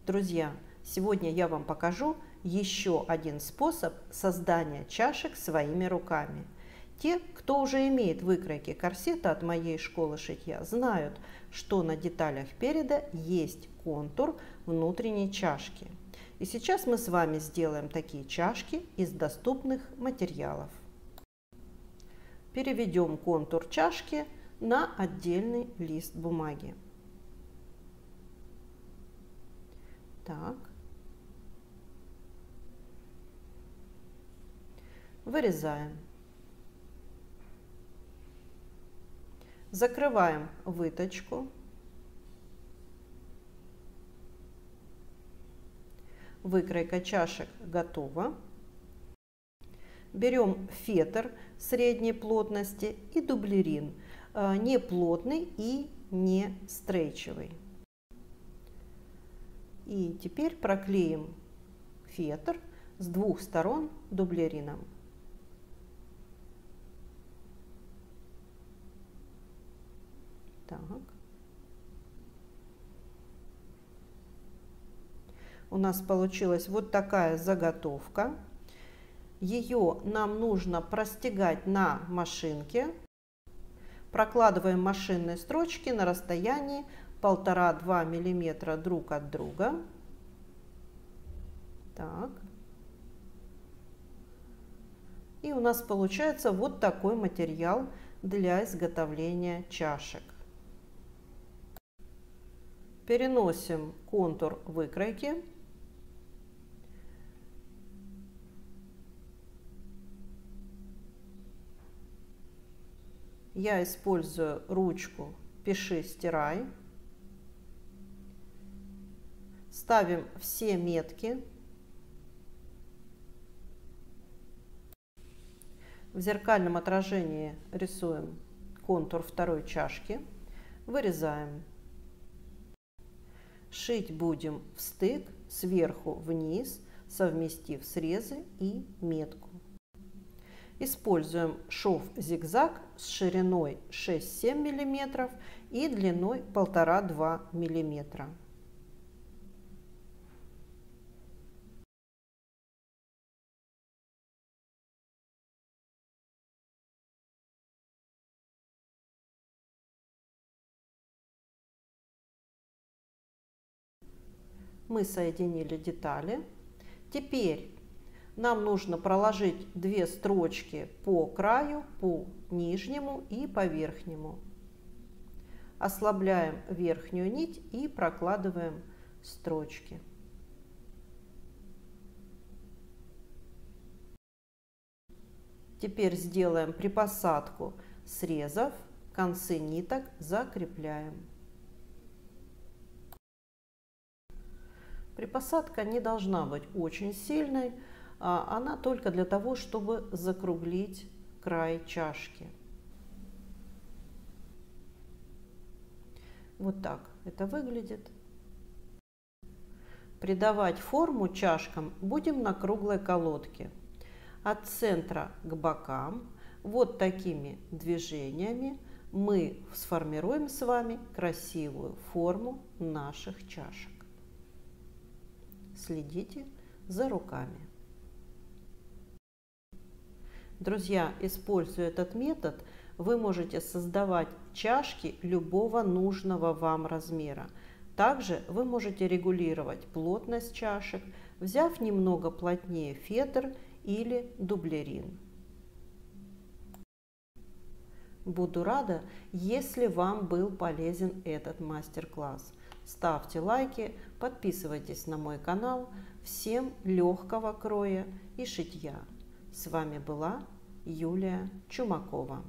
Друзья, сегодня я вам покажу еще один способ создания чашек своими руками. Те, кто уже имеет выкройки корсета от моей школы шитья, знают, что на деталях переда есть контур внутренней чашки. И сейчас мы с вами сделаем такие чашки из доступных материалов. Переведем контур чашки на отдельный лист бумаги. Так. Вырезаем. Закрываем выточку. Выкройка чашек готова. Берем фетр средней плотности и дублерин, не плотный и не стрейчевый. И теперь проклеим фетр с двух сторон дублерином. Так. У нас получилась вот такая заготовка. Ее нам нужно простегать на машинке. Прокладываем машинные строчки на расстоянии 1,5–2 мм друг от друга. Так. И у нас получается вот такой материал для изготовления чашек. Переносим контур выкройки. Я использую ручку «Пиши, стирай». Ставим все метки. В зеркальном отражении рисуем контур второй чашки. Вырезаем. Шить будем в стык сверху вниз, совместив срезы и метку. Используем шов зигзаг с шириной 6–7 мм и длиной 1,5–2 мм. Мы соединили детали. Теперь нам нужно проложить 2 строчки по краю, по нижнему и по верхнему. Ослабляем верхнюю нить и прокладываем строчки. Теперь сделаем припосадку срезов, концы ниток закрепляем. Припосадка не должна быть очень сильной, она только для того, чтобы закруглить край чашки. Вот так это выглядит. Придавать форму чашкам будем на круглой колодке. От центра к бокам вот такими движениями мы сформируем с вами красивую форму наших чашек. Следите за руками. Друзья, используя этот метод, вы можете создавать чашки любого нужного вам размера. Также вы можете регулировать плотность чашек, взяв немного плотнее фетр или дублерин. Буду рада, если вам был полезен этот мастер-класс. Ставьте лайки, подписывайтесь на мой канал. Всем легкого кроя и шитья. С вами была Юлия Чумакова.